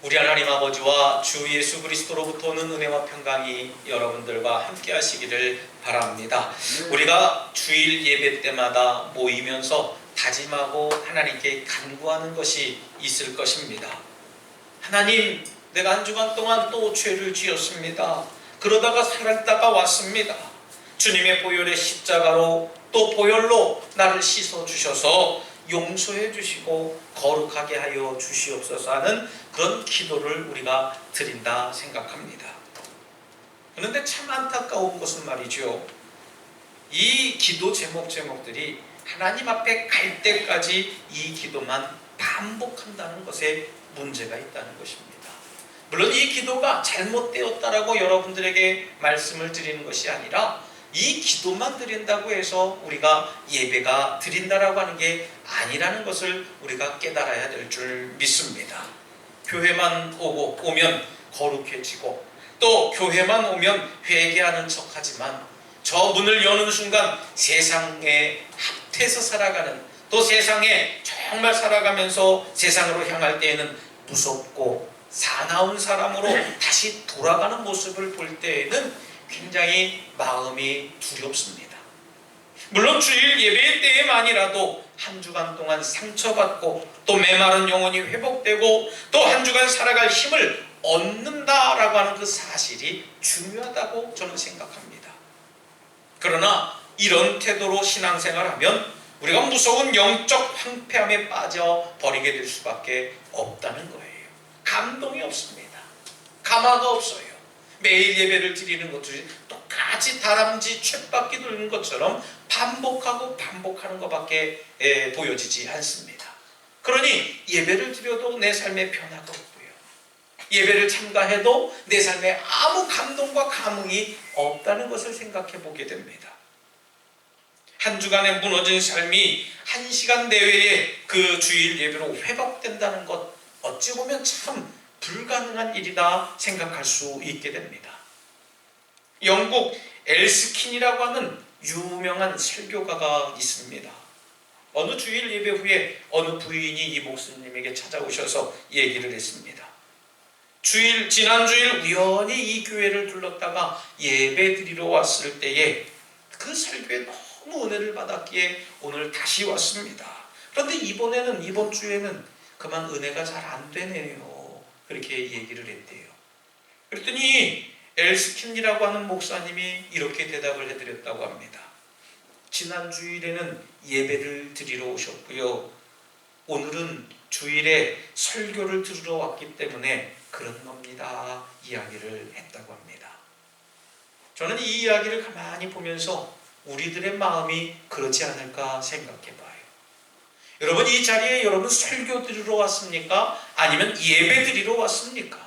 우리 하나님 아버지와 주 예수 그리스도로부터 오는 은혜와 평강이 여러분들과 함께 하시기를 바랍니다. 우리가 주일 예배 때마다 모이면서 다짐하고 하나님께 간구하는 것이 있을 것입니다. 하나님, 내가 한 주간 동안 또 죄를 지었습니다. 그러다가 살았다가 왔습니다. 주님의 보혈의 십자가로 또 보혈로 나를 씻어주셔서 용서해 주시고 거룩하게 하여 주시옵소서 하는 그런 기도를 우리가 드린다 생각합니다. 그런데 참 안타까운 것은 말이죠, 이 기도 제목들이 하나님 앞에 갈 때까지 이 기도만 반복한다는 것에 문제가 있다는 것입니다. 물론 이 기도가 잘못되었다라고 여러분들에게 말씀을 드리는 것이 아니라, 이 기도만 드린다고 해서 우리가 예배가 드린다라고 하는 게 아니라는 것을 우리가 깨달아야 될 줄 믿습니다. 교회만 오면 거룩해지고, 또 교회만 오면 회개하는 척하지만 저 문을 여는 순간 세상에 합해서 살아가는, 또 세상에 정말 살아가면서 세상으로 향할 때에는 무섭고 사나운 사람으로 다시 돌아가는 모습을 볼 때에는 굉장히 마음이 두렵습니다. 물론 주일 예배 때에만이라도 한 주간 동안 상처받고 또 메마른 영혼이 회복되고 또 한 주간 살아갈 힘을 얻는다라고 하는 그 사실이 중요하다고 저는 생각합니다. 그러나 이런 태도로 신앙생활하면 우리가 무서운 영적 황폐함에 빠져버리게 될 수밖에 없다는 거예요. 감동이 없습니다. 감화가 없어요. 매일 예배를 드리는 것들이 똑같이 다람쥐 쳇바퀴 돌는 것처럼 반복하고 반복하는 것밖에 보여지지 않습니다. 그러니 예배를 드려도 내 삶에 변화가 없고요, 예배를 참가해도 내 삶에 아무 감동과 감흥이 없다는 것을 생각해 보게 됩니다. 한 주간에 무너진 삶이 한 시간 내외에 그 주일 예배로 회복된다는 것, 어찌 보면 참 불가능한 일이다 생각할 수 있게 됩니다. 영국 엘스킨이라고 하는 유명한 설교가가 있습니다. 어느 주일 예배 후에 어느 부인이 이 목사님에게 찾아오셔서 얘기를 했습니다. 지난 주일 우연히 이 교회를 들렀다가 예배 드리러 왔을 때에 그 설교에 너무 은혜를 받았기에 오늘 다시 왔습니다. 그런데 이번 주에는 그만 은혜가 잘 안 되네요. 그렇게 얘기를 했대요. 그랬더니 엘스킨이라고 하는 목사님이 이렇게 대답을 해드렸다고 합니다. 지난 주일에는 예배를 드리러 오셨고요, 오늘은 주일에 설교를 들으러 왔기 때문에 그런 겁니다. 이야기를 했다고 합니다. 저는 이 이야기를 가만히 보면서 우리들의 마음이 그렇지 않을까 생각해 봐요. 여러분, 이 자리에 여러분 설교 들으러 왔습니까? 아니면 예배 드리러 왔습니까?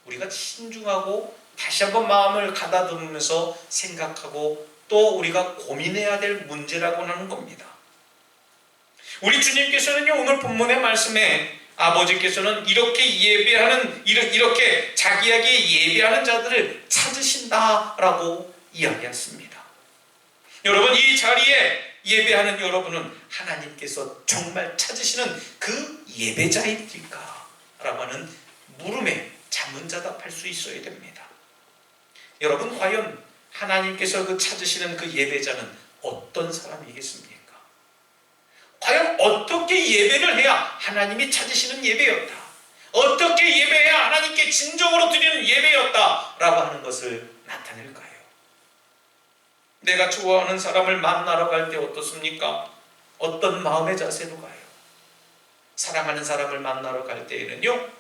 우리가 신중하고 다시 한번 마음을 가다듬으면서 생각하고 또 우리가 고민해야 될 문제라고 하는 겁니다. 우리 주님께서는요, 오늘 본문의 말씀에 아버지께서는 이렇게 자기에게 예배하는 자들을 찾으신다라고 이야기했습니다. 여러분, 이 자리에 예배하는 여러분은 하나님께서 정말 찾으시는 그 예배자입니까? 라고 하는 물음에 자문자답할 수 있어야 됩니다. 여러분, 과연 하나님께서 찾으시는 그 예배자는 어떤 사람이겠습니까? 과연 어떻게 예배를 해야 하나님이 찾으시는 예배였다, 어떻게 예배해야 하나님께 진정으로 드리는 예배였다 라고 하는 것을 나타낼까요? 내가 좋아하는 사람을 만나러 갈 때 어떻습니까? 어떤 마음의 자세로 가요? 사랑하는 사람을 만나러 갈 때에는요,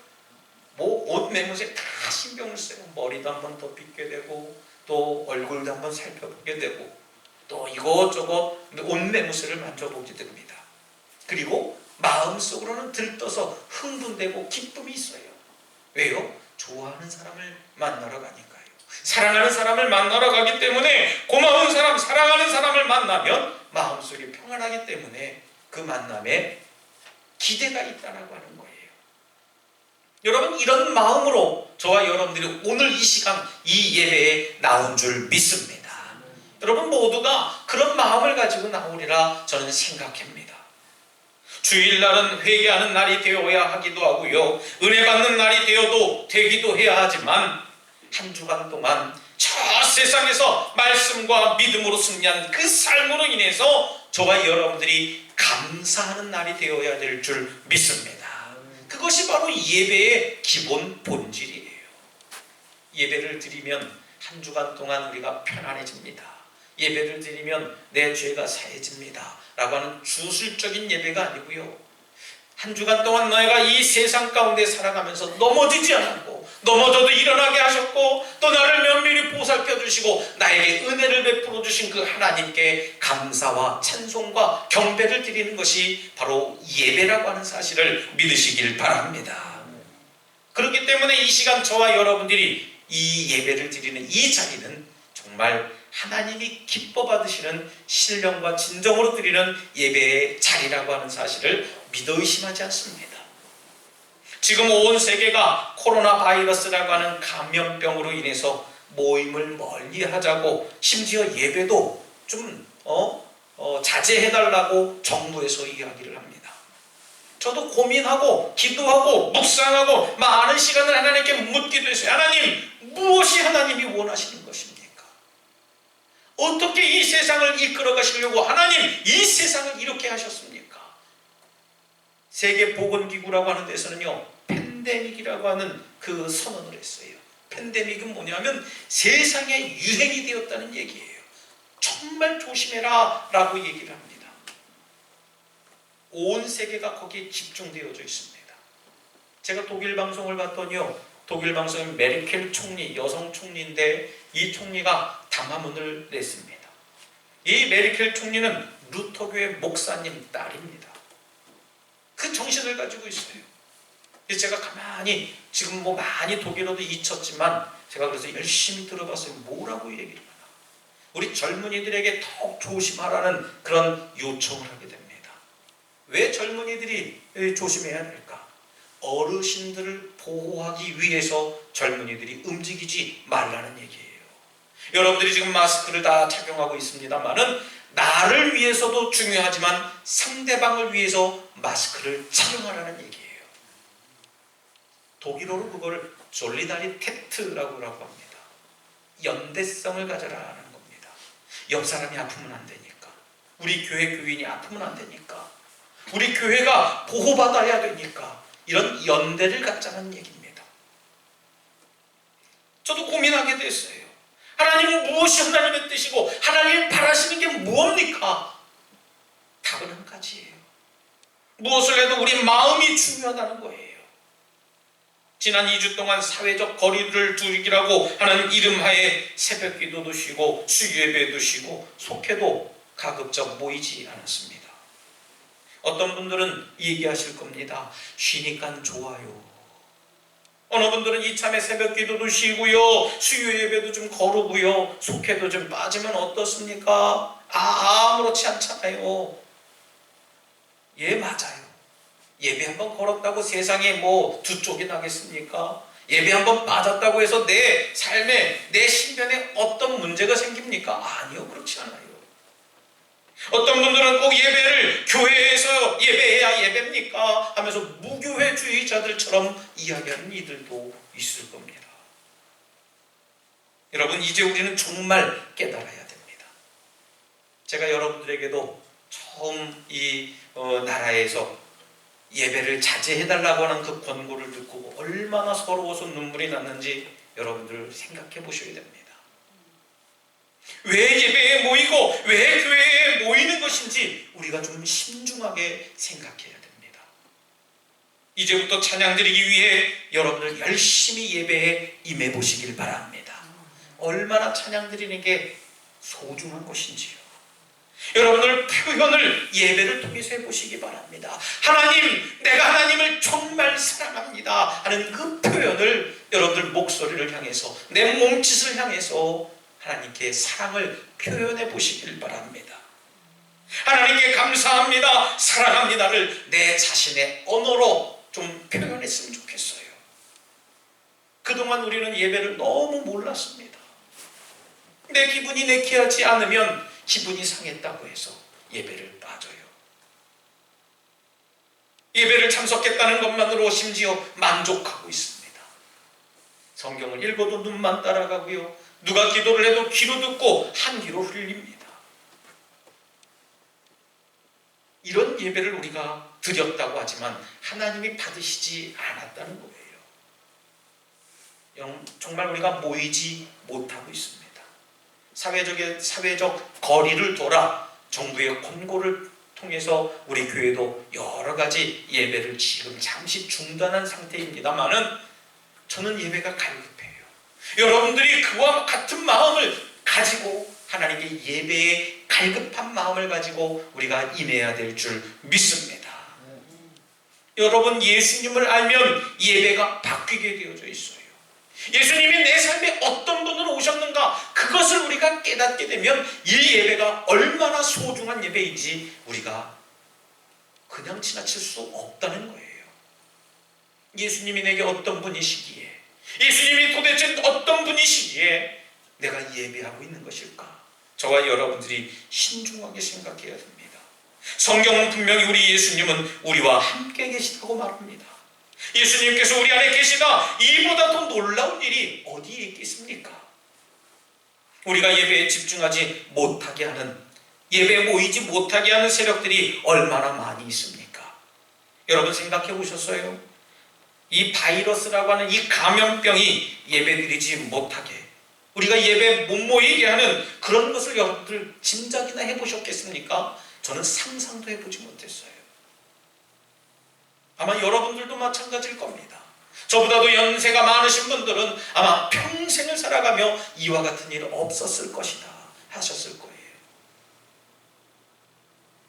옷 매무새 다 신경을 쓰고 머리도 한번 더 빗게 되고 또 얼굴도 한번 살펴보게 되고 또 이것저것 옷 매무새를 만져보게 됩니다. 그리고 마음속으로는 들떠서 흥분되고 기쁨이 있어요. 왜요? 좋아하는 사람을 만나러 가니까요. 사랑하는 사람을 만나러 가기 때문에, 고마운 사람, 사랑하는 사람을 만나면 마음속이 평안하기 때문에 그 만남에 기대가 있다라고 하는 거예요. 여러분, 이런 마음으로 저와 여러분들이 오늘 이 시간 이 예배에 나온 줄 믿습니다. 여러분 모두가 그런 마음을 가지고 나오리라 저는 생각합니다. 주일날은 회개하는 날이 되어야 하기도 하고요, 은혜 받는 날이 되기도 해야 하지만 한 주간 동안 저 세상에서 말씀과 믿음으로 승리한 그 삶으로 인해서 저와 여러분들이 감사하는 날이 되어야 될 줄 믿습니다. 그것이 바로 예배의 기본 본질이에요. 예배를 드리면 한 주간 동안 우리가 편안해집니다. 예배를 드리면 내 죄가 사해집니다 라고 하는 주술적인 예배가 아니고요, 한 주간 동안 너희가 이 세상 가운데 살아가면서 넘어지지 않았고 넘어져도 일어나게 하셨고 또 나를 면밀히 보살펴 주시고 나에게 은혜를 베풀어 주신 그 하나님께 감사와 찬송과 경배를 드리는 것이 바로 예배라고 하는 사실을 믿으시길 바랍니다. 그렇기 때문에 이 시간 저와 여러분들이 이 예배를 드리는 이 자리는 정말 하나님이 기뻐 받으시는 신령과 진정으로 드리는 예배의 자리라고 하는 사실을 믿어 의심하지 않습니다. 지금 온 세계가 코로나 바이러스라고 하는 감염병으로 인해서 모임을 멀리하자고, 심지어 예배도 좀 자제해달라고 정부에서 이야기를 합니다. 저도 고민하고 기도하고 묵상하고 많은 시간을 하나님께 묻기도 했어요. 하나님, 무엇이 하나님이 원하시는 것입니까? 어떻게 이 세상을 이끌어 가시려고 하나님 이 세상을 이렇게 하셨습니까? 세계보건기구라고 하는 데서는요, 팬데믹이라고 하는 그 선언을 했어요. 팬데믹은 뭐냐면 세상에 유행이 되었다는 얘기예요. 정말 조심해라 라고 얘기를 합니다. 온 세계가 거기에 집중되어져 있습니다. 제가 독일 방송을 봤더니요, 독일 방송의 메르켈 총리, 여성 총리인데 이 총리가 담화문을 냈습니다. 이 메르켈 총리는 루터교회 목사님 딸입니다. 그 정신을 가지고 있어요. 제가 가만히 지금 많이 독일어도 잊혔지만 제가 그래서 열심히 들어봤어요. 뭐라고 얘기를 하나. 우리 젊은이들에게 더욱 조심하라는 그런 요청을 하게 됩니다. 왜 젊은이들이 조심해야 될까? 어르신들을 보호하기 위해서 젊은이들이 움직이지 말라는 얘기예요. 여러분들이 지금 마스크를 다 착용하고 있습니다만은 나를 위해서도 중요하지만 상대방을 위해서 마스크를 착용하라는 얘기예요. 독일어로 그걸 졸리다리테트라고 합니다. 연대성을 가져라는 겁니다. 옆 사람이 아프면 안 되니까, 우리 교회 교인이 아프면 안 되니까, 우리 교회가 보호받아야 되니까 이런 연대를 갖자는 얘기입니다. 저도 고민하게 됐어요. 하나님은 무엇이 하나님의 뜻이고 하나님이 바라시는 게 무엇입니까? 답은 한 가지예요. 무엇을 해도 우리 마음이 중요하다는 거예요. 지난 2주 동안 사회적 거리를 두기라고 하는 이름하에 새벽 기도도 쉬고 수요예배도 쉬고 속회도 가급적 모이지 않았습니다. 어떤 분들은 얘기하실 겁니다. 쉬니까 좋아요. 어느 분들은 이참에 새벽 기도도 쉬고요, 수요 예배도 좀 거르고요, 속회도 좀 빠지면 어떻습니까? 아무렇지 않잖아요. 예, 맞아요. 예배 한번 걸었다고 세상에 두 쪽이 나겠습니까? 예배 한번 빠졌다고 해서 내 삶에, 내 신변에 어떤 문제가 생깁니까? 아니요, 그렇지 않아요. 어떤 분들은 꼭 예배를 교회에서 예배해야 예배입니까? 하면서 무교회주의자들처럼 이야기하는 이들도 있을 겁니다. 여러분, 이제 우리는 정말 깨달아야 됩니다. 제가 여러분들에게도 처음 이 나라에서 예배를 자제해달라고 하는 그 권고를 듣고 얼마나 서러워서 눈물이 났는지 여러분들 생각해 보셔야 됩니다. 왜 예배에 모이고 왜 교회에 모이는 것인지 우리가 좀 신중하게 생각해야 됩니다. 이제부터 찬양 드리기 위해 여러분들 열심히 예배에 임해 보시길 바랍니다. 얼마나 찬양 드리는 게 소중한 것인지요. 여러분들 표현을 예배를 통해서 해보시기 바랍니다. 하나님, 내가 하나님을 정말 사랑합니다 하는 그 표현을 여러분들 목소리를 향해서, 내 몸짓을 향해서 하나님께 사랑을 표현해 보시길 바랍니다. 하나님께 감사합니다, 사랑합니다를 내 자신의 언어로 좀 표현했으면 좋겠어요. 그동안 우리는 예배를 너무 몰랐습니다. 내 기분이 내키하지 않으면 기분이 상했다고 해서 예배를 빠져요. 예배를 참석했다는 것만으로 심지어 만족하고 있습니다. 성경을 읽어도 눈만 따라가고요. 누가 기도를 해도 귀로 듣고 한 귀로 흘립니다. 이런 예배를 우리가 드렸다고 하지만 하나님이 받으시지 않았다는 거예요. 정말 우리가 모이지 못하고 있습니다. 사회적 거리를 돌아 정부의 권고를 통해서 우리 교회도 여러 가지 예배를 지금 잠시 중단한 상태입니다만은 저는 예배가 갈급해요. 여러분들이 그와 같은 마음을 가지고 하나님께 예배에 갈급한 마음을 가지고 우리가 임해야 될 줄 믿습니다. 여러분, 예수님을 알면 예배가 바뀌게 되어져 있어요. 예수님이 내 삶에 어떤 분으로 오셨는가, 그것을 우리가 깨닫게 되면 이 예배가 얼마나 소중한 예배인지 우리가 그냥 지나칠 수 없다는 거예요. 예수님이 내게 어떤 분이시기에, 예수님이 도대체 어떤 분이시기에 내가 예배하고 있는 것일까? 저와 여러분들이 신중하게 생각해야 됩니다. 성경은 분명히 우리 예수님은 우리와 함께 계시다고 말합니다. 예수님께서 우리 안에 계시다, 이보다 더 놀라운 일이 어디에 있겠습니까? 우리가 예배에 집중하지 못하게 하는, 예배에 모이지 못하게 하는 세력들이 얼마나 많이 있습니까? 여러분 생각해 보셨어요? 이 바이러스라고 하는 이 감염병이 예배드리지 못하게, 우리가 예배에 못 모이게 하는 그런 것을 여러분들 짐작이나 해보셨겠습니까? 저는 상상도 해보지 못했어요. 아마 여러분들도 마찬가지일 겁니다. 저보다도 연세가 많으신 분들은 아마 평생을 살아가며 이와 같은 일 없었을 것이다 하셨을 거예요.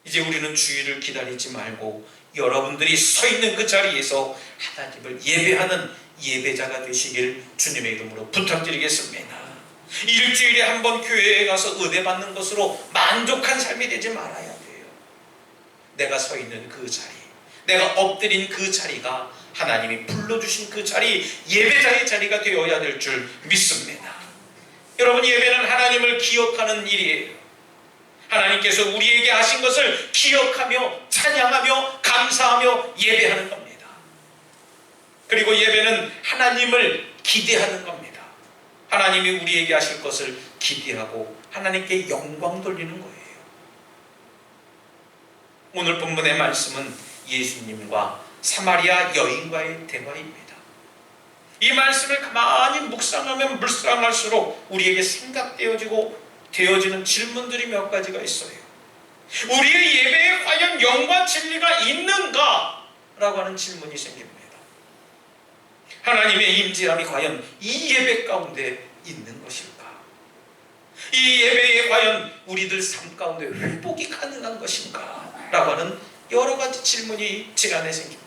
이제 우리는 주일을 기다리지 말고 여러분들이 서 있는 그 자리에서 하나님을 예배하는 예배자가 되시길 주님의 이름으로 부탁드리겠습니다. 일주일에 한 번 교회에 가서 은혜 받는 것으로 만족한 삶이 되지 말아야 돼요. 내가 서 있는 그 자리, 내가 엎드린 그 자리가 하나님이 불러주신 그 자리, 예배자의 자리가 되어야 될 줄 믿습니다. 여러분, 예배는 하나님을 기억하는 일이에요. 하나님께서 우리에게 하신 것을 기억하며 찬양하며 감사하며 예배하는 겁니다. 그리고 예배는 하나님을 기대하는 겁니다. 하나님이 우리에게 하실 것을 기대하고 하나님께 영광 돌리는 거예요. 오늘 본문의 말씀은 예수님과 사마리아 여인과의 대화입니다. 이 말씀을 가만히 묵상하면 묵상할수록 우리에게 되어지는 질문들이 몇 가지가 있어요. 우리의 예배에 과연 영과 진리가 있는가? 라고 하는 질문이 생깁니다. 하나님의 임재함이 과연 이 예배 가운데 있는 것일까? 이 예배에 과연 우리들 삶 가운데 회복이 가능한 것인가? 라고 하는 여러 가지 질문이 제 안에 생깁니다.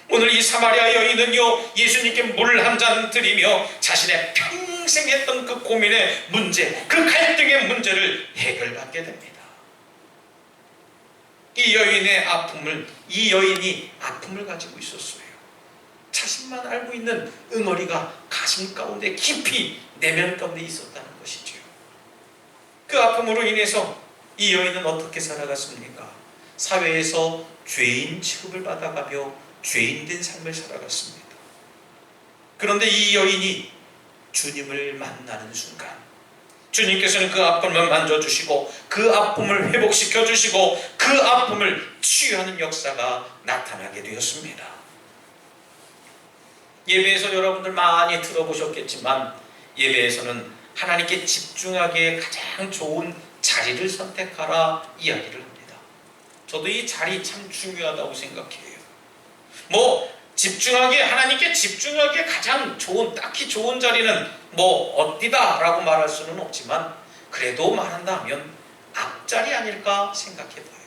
오늘 이 사마리아 여인은요, 예수님께 물 한 잔 드리며 자신의 평생 했던 그 고민의 문제, 그 갈등의 문제를 해결받게 됩니다. 이 여인이 아픔을 가지고 있었어요. 자신만 알고 있는 응어리가 가슴 가운데 깊이 내면 가운데 있었다는 것이죠. 그 아픔으로 인해서 이 여인은 어떻게 살아갔습니까? 사회에서 죄인 취급을 받아가며 죄인된 삶을 살아갔습니다. 그런데 이 여인이 주님을 만나는 순간 주님께서는 그 아픔을 만져주시고 그 아픔을 회복시켜주시고 그 아픔을 치유하는 역사가 나타나게 되었습니다. 예배에서 여러분들 많이 들어보셨겠지만 예배에서는 하나님께 집중하기에 가장 좋은 자리를 선택하라 이야기를 합니다. 저도 이 자리 참 중요하다고 생각해요. 하나님께 집중하기에 가장 딱히 좋은 자리는 어디다 라고 말할 수는 없지만 그래도 말한다면 앞자리 아닐까 생각해봐요.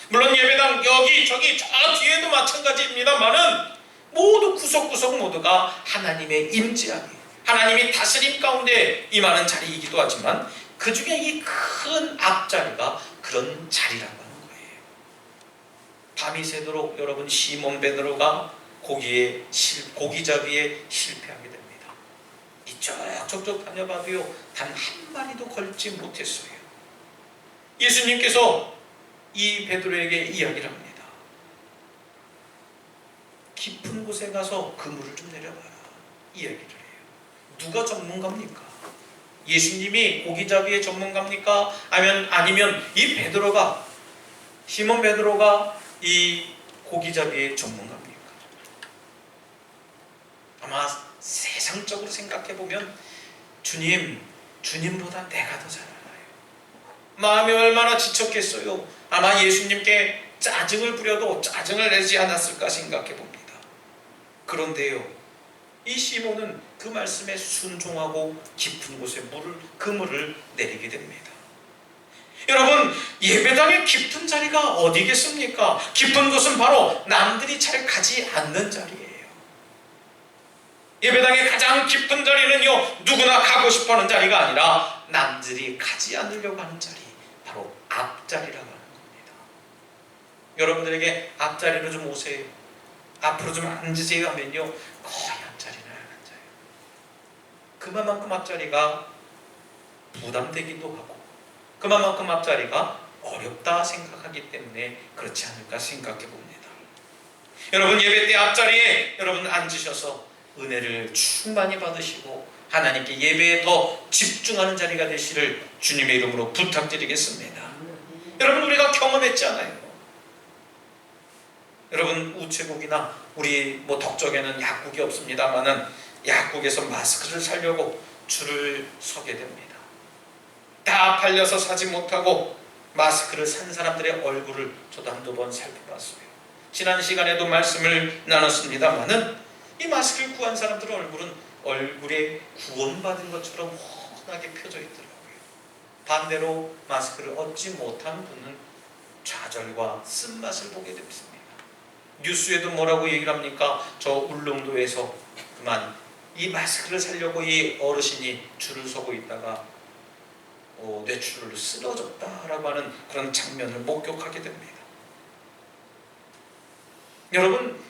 물론 예배당 여기 저기 저 뒤에도 마찬가지입니다만은 모두 구석구석 모두가 하나님의 임재함이, 하나님이 다스림 가운데 임하는 자리이기도 하지만 그 중에 이 큰 앞자리가 그런 자리라고 하는 거예요. 밤이 새도록 여러분 시몬 베드로가 고기잡이에 실패하게 됩니다. 이쪽저쪽 다녀봐도요 단 한 마리도 걸지 못했어요. 예수님께서 이 베드로에게 이야기를 합니다. 깊은 곳에 가서 그물을 좀 내려봐라 이야기를 해요. 누가 전문가입니까? 예수님이 고기잡이의 전문가입니까? 아니면 이 베드로가, 시몬 베드로가 이 고기잡이의 전문가입니까? 아마 세상적으로 생각해보면 주님보다 내가 더 잘 알아요. 마음이 얼마나 지쳤겠어요. 아마 예수님께 짜증을 부려도 짜증을 내지 않았을까 생각해 봅니다. 그런데요, 이 시몬은 그 말씀에 순종하고 깊은 곳에 그물을 내리게 됩니다. 여러분, 예배당의 깊은 자리가 어디겠습니까? 깊은 곳은 바로 남들이 잘 가지 않는 자리예요. 예배당의 가장 깊은 자리는요, 누구나 가고 싶어하는 자리가 아니라 남들이 가지 않으려고 하는 자리, 바로 앞자리라고 하는 겁니다. 여러분들에게 앞자리로 좀 오세요, 앞으로 좀 앉으세요 하면요, 거의 앞자리는 안 앉아요. 그만큼 앞자리가 부담되기도 하고 그만큼 앞자리가 어렵다 생각하기 때문에 그렇지 않을까 생각해 봅니다. 여러분, 예배 때 앞자리에 여러분 앉으셔서 은혜를 충만히 받으시고 하나님께 예배에 더 집중하는 자리가 되시를 주님의 이름으로 부탁드리겠습니다. 여러분, 우리가 경험했잖아요. 여러분, 우체국이나 우리 덕적에는 약국이 없습니다만은 약국에서 마스크를 사려고 줄을 서게 됩니다. 다 팔려서 사지 못하고 마스크를 산 사람들의 얼굴을 저도 한두 번 살펴봤어요. 지난 시간에도 말씀을 나눴습니다만은 이 마스크를 구한 사람들의 얼굴에 구원받은 것처럼 훤하게 펴져 있더라고요. 반대로 마스크를 얻지 못한 분은 좌절과 쓴맛을 보게 됩니다. 뉴스에도 뭐라고 얘기를 합니까? 저 울릉도에서 그만 이 마스크를 사려고 이 어르신이 줄을 서고 있다가 뇌출혈로 쓰러졌다라고 하는 그런 장면을 목격하게 됩니다. 여러분,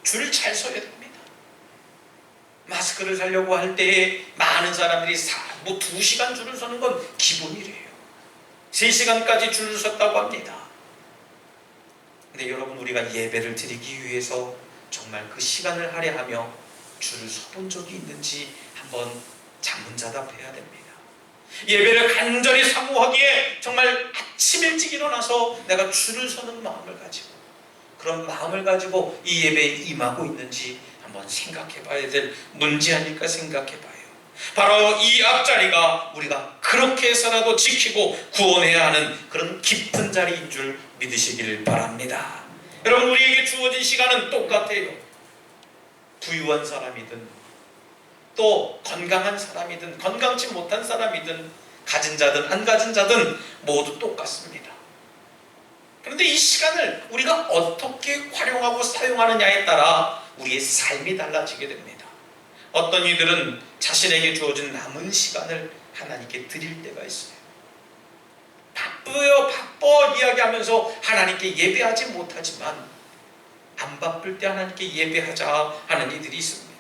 줄 잘 서야 됩니다. 마스크를 사려고 할 때에 많은 사람들이 2시간 줄을 서는 건 기본이래요. 3시간까지 줄을 섰다고 합니다. 근데 여러분, 우리가 예배를 드리기 위해서 정말 그 시간을 할애하며 줄을 서본 적이 있는지 한번 자문자답해야 됩니다. 예배를 간절히 사모하기에 정말 아침 일찍 일어나서 내가 줄을 서는 마음을 가지고, 그런 마음을 가지고 이 예배에 임하고 있는지 한번 생각해 봐야 될 문제 아닐까 생각해 봐요. 바로 이 앞자리가 우리가 그렇게 해서라도 지키고 구원해야 하는 그런 깊은 자리인 줄 믿으시길 바랍니다. 여러분, 우리에게 주어진 시간은 똑같아요. 부유한 사람이든 또 건강한 사람이든 건강치 못한 사람이든 가진 자든 안 가진 자든 모두 똑같습니다. 그런데 이 시간을 우리가 어떻게 활용하고 사용하느냐에 따라 우리의 삶이 달라지게 됩니다. 어떤 이들은 자신에게 주어진 남은 시간을 하나님께 드릴 때가 있어요. 바빠요, 바빠 이야기하면서 하나님께 예배하지 못하지만 안 바쁠 때 하나님께 예배하자 하는 이들이 있습니다.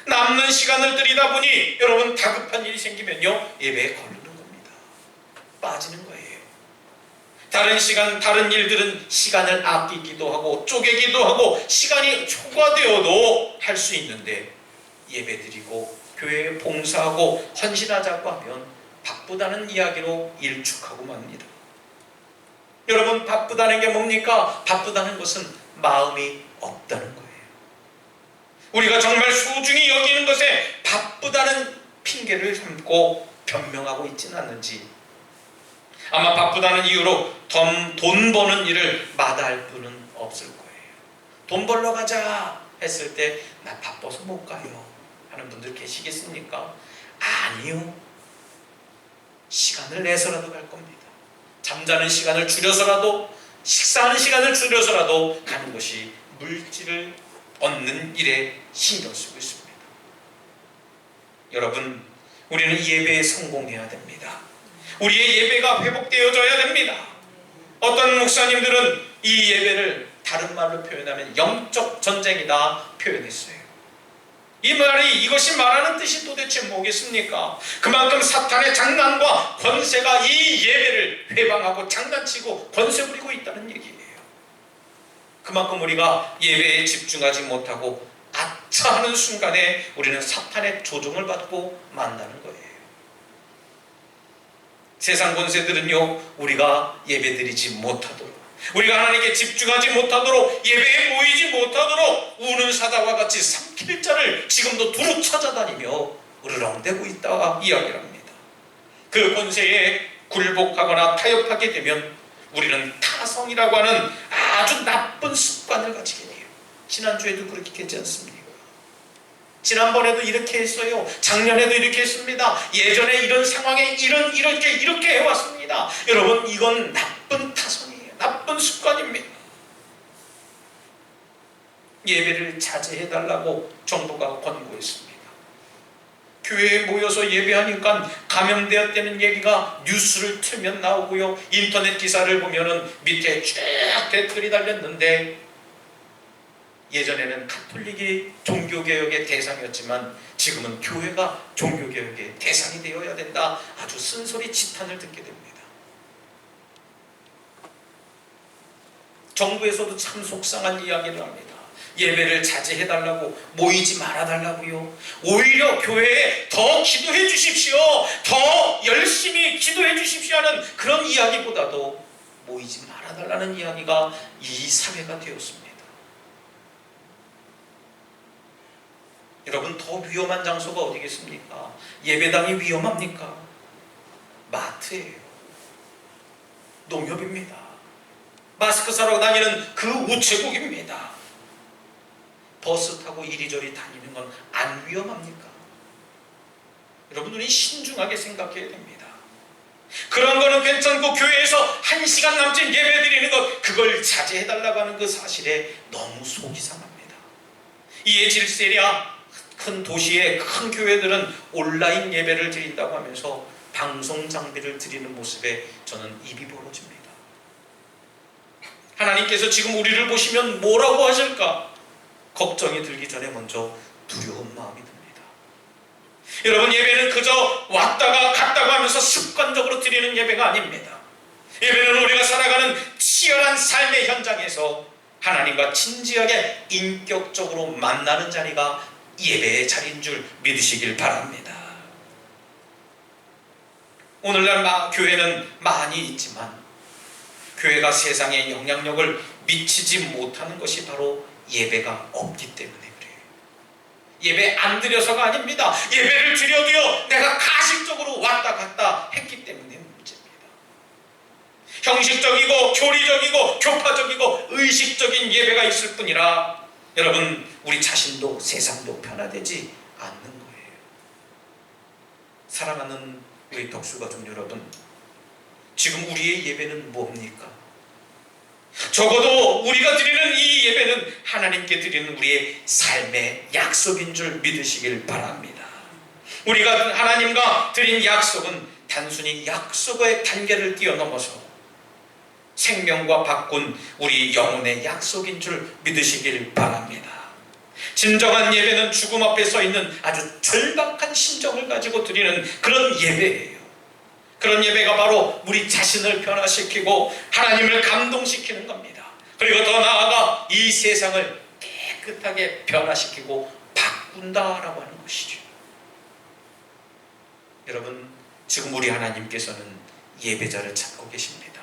남는 시간을 드리다 보니 여러분, 다급한 일이 생기면요, 예배에 걸르는 겁니다. 빠지는 거예요. 다른 시간, 다른 일들은 시간을 아끼기도 하고 쪼개기도 하고 시간이 초과되어도 할 수 있는데, 예배드리고 교회에 봉사하고 헌신하자고 하면 바쁘다는 이야기로 일축하고 맙니다. 여러분, 바쁘다는 게 뭡니까? 바쁘다는 것은 마음이 없다는 거예요. 우리가 정말 소중히 여기는 것에 바쁘다는 핑계를 삼고 변명하고 있지는 않는지, 아마 바쁘다는 이유로 돈 버는 일을 마다할 분은 없을 거예요. 돈 벌러 가자 했을 때 나 바빠서 못 가요 하는 분들 계시겠습니까? 아니요. 시간을 내서라도 갈 겁니다. 잠자는 시간을 줄여서라도, 식사하는 시간을 줄여서라도 가는 것이 물질을 얻는 일에 신경 쓰고 있습니다. 여러분, 우리는 예배에 성공해야 됩니다. 우리의 예배가 회복되어져야 됩니다. 어떤 목사님들은 이 예배를 다른 말로 표현하면 영적 전쟁이다 표현했어요. 이것이 말하는 뜻이 도대체 뭐겠습니까? 그만큼 사탄의 장난과 권세가 이 예배를 회방하고 장난치고 권세 부리고 있다는 얘기예요. 그만큼 우리가 예배에 집중하지 못하고 아차 하는 순간에 우리는 사탄의 조종을 받고 만다는 거예요. 세상 권세들은요, 우리가 예배드리지 못하도록, 우리가 하나님께 집중하지 못하도록, 예배에 모이지 못하도록 우는 사자와 같이 삼킬 자를 지금도 두루 찾아다니며 으르렁대고 있다 이야기를 합니다. 그 권세에 굴복하거나 타협하게 되면 우리는 타성이라고 하는 아주 나쁜 습관을 가지게 돼요. 지난주에도 그렇게 했지 않습니까? 지난번에도 이렇게 했어요. 작년에도 이렇게 했습니다. 예전에 이런 상황에 이렇게 해왔습니다. 여러분, 이건 나쁜 타성이에요. 나쁜 습관입니다. 예배를 자제해달라고 정부가 권고했습니다. 교회에 모여서 예배하니까 감염되었다는 얘기가 뉴스를 틀면 나오고요, 인터넷 기사를 보면은 밑에 쭉 댓글이 달렸는데, 예전에는 가톨릭이 종교개혁의 대상이었지만 지금은 교회가 종교개혁의 대상이 되어야 된다, 아주 쓴소리 지탄을 듣게 됩니다. 정부에서도 참 속상한 이야기를 합니다. 예배를 자제해달라고, 모이지 말아달라고요. 오히려 교회에 더 기도해 주십시오, 더 열심히 기도해 주십시오 하는 그런 이야기보다도 모이지 말아달라는 이야기가 이 사회가 되었습니다. 여러분, 더 위험한 장소가 어디겠습니까? 예배당이 위험합니까? 마트예요. 농협입니다. 마스크 사러 다니는 그 우체국입니다. 버스 타고 이리저리 다니는 건 안 위험합니까? 여러분, 우리 신중하게 생각해야 됩니다. 그런 거는 괜찮고 교회에서 1시간 남짓 예배 드리는 것, 그걸 자제해달라고 하는 그 사실에 너무 속이 상합니다. 이에 질세랴 큰 도시의 큰 교회들은 온라인 예배를 드린다고 하면서 방송 장비를 드리는 모습에 저는 입이 벌어집니다. 하나님께서 지금 우리를 보시면 뭐라고 하실까? 걱정이 들기 전에 먼저 두려운 마음이 듭니다. 여러분, 예배는 그저 왔다가 갔다가 하면서 습관적으로 드리는 예배가 아닙니다. 예배는 우리가 살아가는 치열한 삶의 현장에서 하나님과 진지하게 인격적으로 만나는 자리가 예배의 자리인 줄 믿으시길 바랍니다. 오늘날 교회는 많이 있지만 교회가 세상에 영향력을 미치지 못하는 것이 바로 예배가 없기 때문에 그래요. 예배 안 드려서가 아닙니다. 예배를 드려도요, 내가 가식적으로 왔다 갔다 했기 때문에 문제입니다. 형식적이고 교리적이고 교파적이고 의식적인 예배가 있을 뿐이라 여러분, 우리 자신도 세상도 변화되지 않는 거예요. 사랑하는 우리 덕수가족 여러분, 지금 우리의 예배는 뭡니까? 적어도 우리가 드리는 이 예배는 하나님께 드리는 우리의 삶의 약속인 줄 믿으시길 바랍니다. 우리가 하나님과 드린 약속은 단순히 약속의 단계를 뛰어넘어서 생명과 바꾼 우리 영혼의 약속인 줄 믿으시길 바랍니다. 진정한 예배는 죽음 앞에 서 있는 아주 절박한 심정을 가지고 드리는 그런 예배예요. 그런 예배가 바로 우리 자신을 변화시키고 하나님을 감동시키는 겁니다. 그리고 더 나아가 이 세상을 깨끗하게 변화시키고 바꾼다라고 하는 것이죠. 여러분, 지금 우리 하나님께서는 예배자를 찾고 계십니다.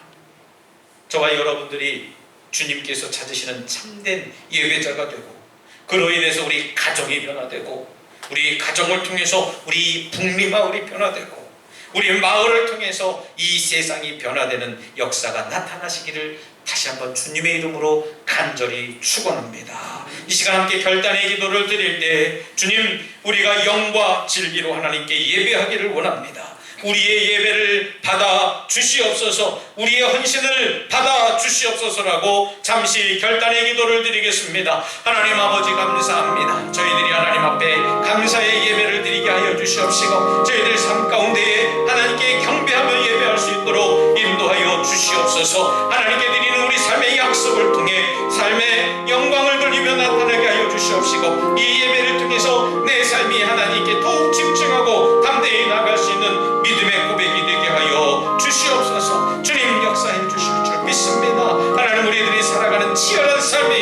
저와 여러분들이 주님께서 찾으시는 참된 예배자가 되고, 그로 인해서 우리 가정이 변화되고, 우리 가정을 통해서 우리 북리마을이 변화되고, 우리 마을을 통해서 이 세상이 변화되는 역사가 나타나시기를 다시 한번 주님의 이름으로 간절히 축원합니다. 이 시간 함께 결단의 기도를 드릴 때, 주님, 우리가 영과 진리로 하나님께 예배하기를 원합니다. 우리의 예배를 받아 주시옵소서, 우리의 헌신을 받아 주시옵소서라고 잠시 결단의 기도를 드리겠습니다. 하나님 아버지, 감사합니다. 저희들이 하나님 앞에 감사의 예배를 드리게 하여 주시옵시고, 저희들 삶 가운데에 하나님께 경배하며 예배할 수 있도록 인도하여 주시옵소서. 하나님께 드리는 우리 삶의 약속을 통해 삶의 영광을 돌리며 나타나게 하여 주시옵시고, 이 예배를 통해서 내 삶이 하나님께 더욱 집중하고 담대히 나갈 수 있는 믿음의 고백이 되게 하여 주시옵소서. 주님 역사해 주실 줄 믿습니다. 하나님, 우리들이 살아가는 치열한 삶의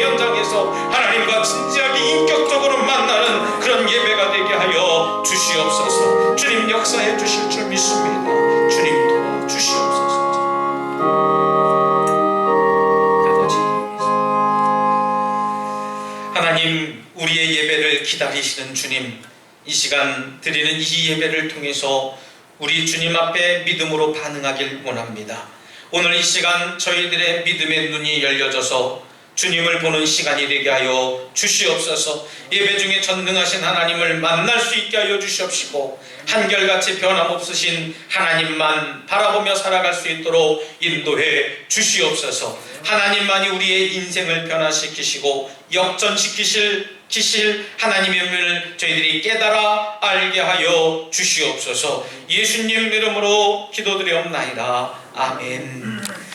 하나님, 우리의 예배를 기다리시는 주님, 이 시간 드리는 이 예배를 통해서 우리 주님 앞에 믿음으로 반응하길 원합니다. 오늘 이 시간 저희들의 믿음의 눈이 열려져서 주님을 보는 시간이 되게 하여 주시옵소서. 예배 중에 전능하신 하나님을 만날 수 있게 하여 주시옵시고, 한결같이 변함없으신 하나님만 바라보며 살아갈 수 있도록 인도해 주시옵소서. 하나님만이 우리의 인생을 변화시키시고 역전시키실 하나님의 은혜를 저희들이 깨달아 알게 하여 주시옵소서. 예수님 이름으로 기도드리옵나이다. 아멘.